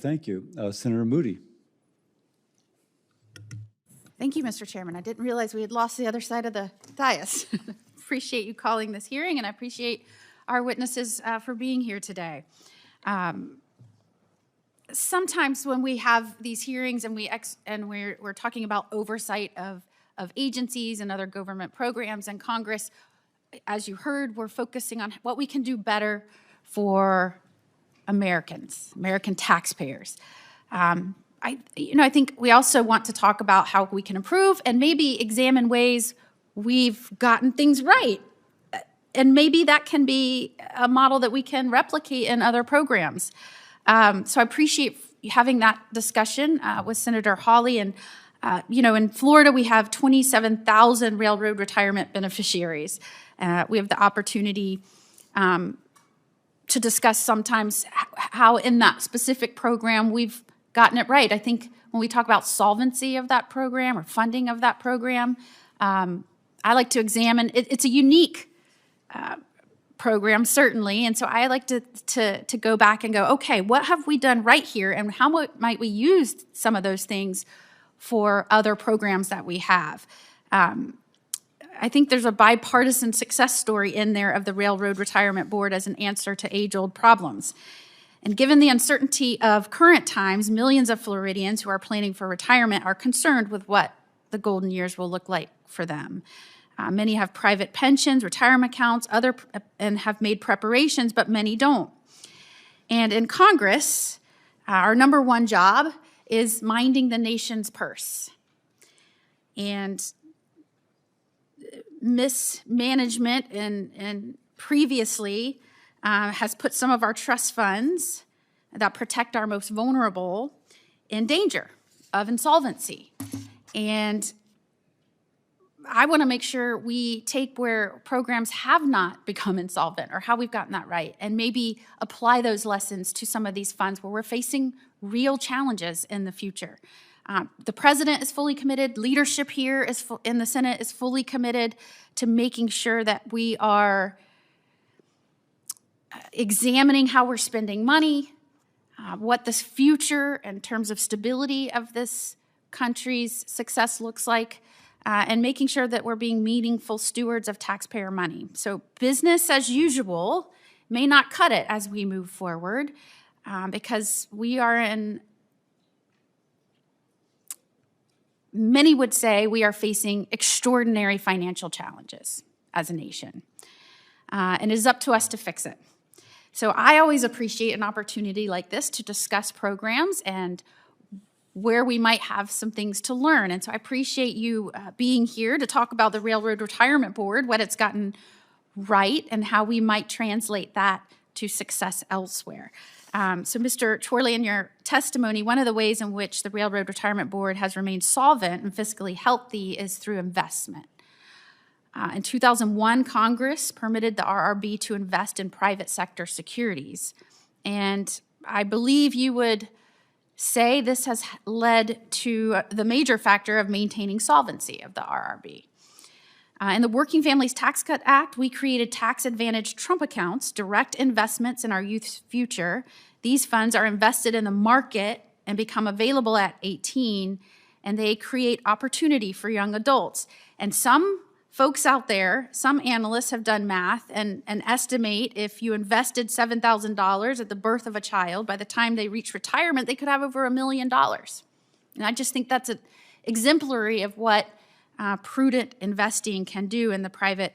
Thank you. Senator Moody. Thank you, Mr. Chairman. I didn't realize we had lost the other side of the dais. Appreciate you calling this hearing, and I appreciate our witnesses for being here today. Sometimes when we have these hearings and we're talking about oversight of agencies and other government programs in Congress, as you heard, we're focusing on what we can do better for Americans, American taxpayers. I think we also want to talk about how we can improve and maybe examine ways we've gotten things right. And maybe that can be a model that we can replicate in other programs. So I appreciate having that discussion with Senator Hawley. And, in Florida, we have 27,000 railroad retirement beneficiaries. We have the opportunity to discuss sometimes how in that specific program we've gotten it right. I think when we talk about solvency of that program or funding of that program, I like to examine, it's a unique program, certainly, and so I like to go back and go, okay, what have we done right here, and how might we use some of those things for other programs that we have? I think there's a bipartisan success story in there of the Railroad Retirement Board as an answer to age-old problems. And given the uncertainty of current times, millions of Floridians who are planning for retirement are concerned with what the golden years will look like for them. Many have private pensions, retirement accounts, and have made preparations, but many don't. And in Congress, our number one job is minding the nation's purse. And mismanagement and previously has put some of our trust funds that protect our most vulnerable in danger of insolvency. And I want to make sure we take where programs have not become insolvent or how we've gotten that right, and maybe apply those lessons to some of these funds where we're facing real challenges in the future. The president is fully committed. Leadership here in the Senate is fully committed to making sure that we are examining how we're spending money, what this future in terms of stability of this country's success looks like, and making sure that we're being meaningful stewards of taxpayer money. So business as usual may not cut it as we move forward because we are in, many would say we are facing extraordinary financial challenges as a nation. And it is up to us to fix it. So I always appreciate an opportunity like this to discuss programs and where we might have some things to learn. And so I appreciate you being here to talk about the Railroad Retirement Board, what it's gotten right, and how we might translate that to success elsewhere. So Mr. Chorley, in your testimony, one of the ways in which the Railroad Retirement Board has remained solvent and fiscally healthy is through investment. In 2001, Congress permitted the RRB to invest in private sector securities. And I believe you would say this has led to the major factor of maintaining solvency of the RRB. In the Working Families Tax Cut Act, we created tax-advantaged Trump accounts, direct investments in our youth's future. These funds are invested in the market and become available at 18, and they create opportunity for young adults. And some folks out there, some analysts have done math and estimate if you invested $7,000 at the birth of a child, by the time they reach retirement, they could have over $1 million. And I just think that's an exemplary of what prudent investing can do in the private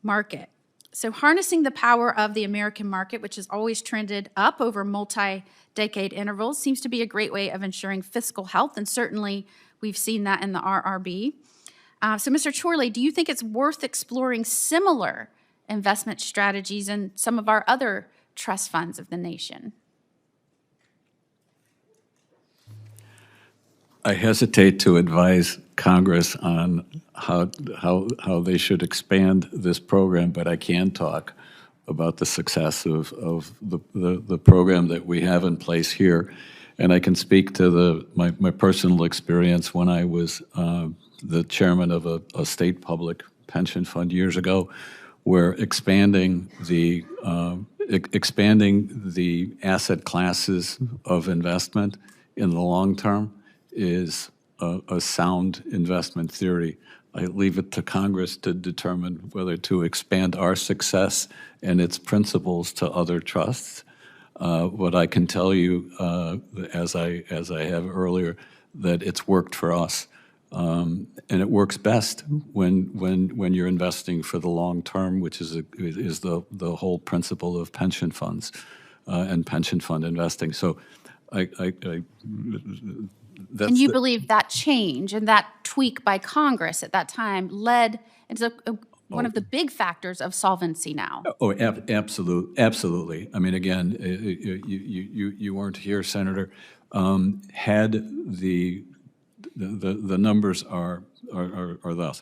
market. So harnessing the power of the American market, which has always trended up over multi-decade intervals, seems to be a great way of ensuring fiscal health, and certainly we've seen that in the RRB. So Mr. Chorley, do you think it's worth exploring similar investment strategies in some of our other trust funds of the nation? I hesitate to advise Congress on how they should expand this program, but I can talk about the success of the program that we have in place here. And I can speak to my personal experience when I was the chairman of a state public pension fund years ago. where expanding the asset classes of investment in the long term is a sound investment theory. I leave it to Congress to determine whether to expand our success and its principles to other trusts. What I can tell you, as I have earlier, that it's worked for us. And it works best when you're investing for the long term, which is the whole principle of pension funds and pension fund investing. So, that's And you believe that change and that tweak by Congress at that time led into one of the big factors of solvency now? Absolutely. I mean, again, you weren't here, Senator. Had the numbers are thus: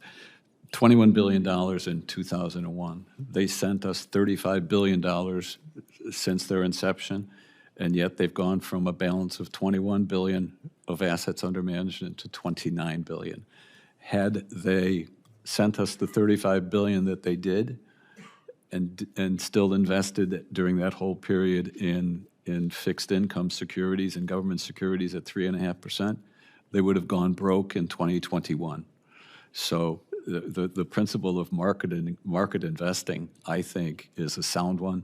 $21 billion in 2001. They sent us $35 billion since their inception, and yet they've gone from a balance of 21 billion of assets under management to 29 billion. Had they sent us the 35 billion that they did, and still invested during that whole period in fixed income securities and government securities at 3.5%, they would have gone broke in 2021. So the principle of market investing, I think, is a sound one,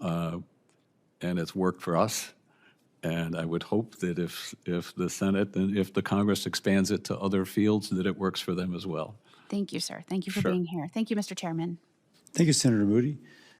and it's worked for us. And I would hope that if the Senate and if the Congress expands it to other fields, that it works for them as well. Thank you, sir. Thank you for Sure. being here. Thank you, Mr. Chairman. Thank you, Senator Moody.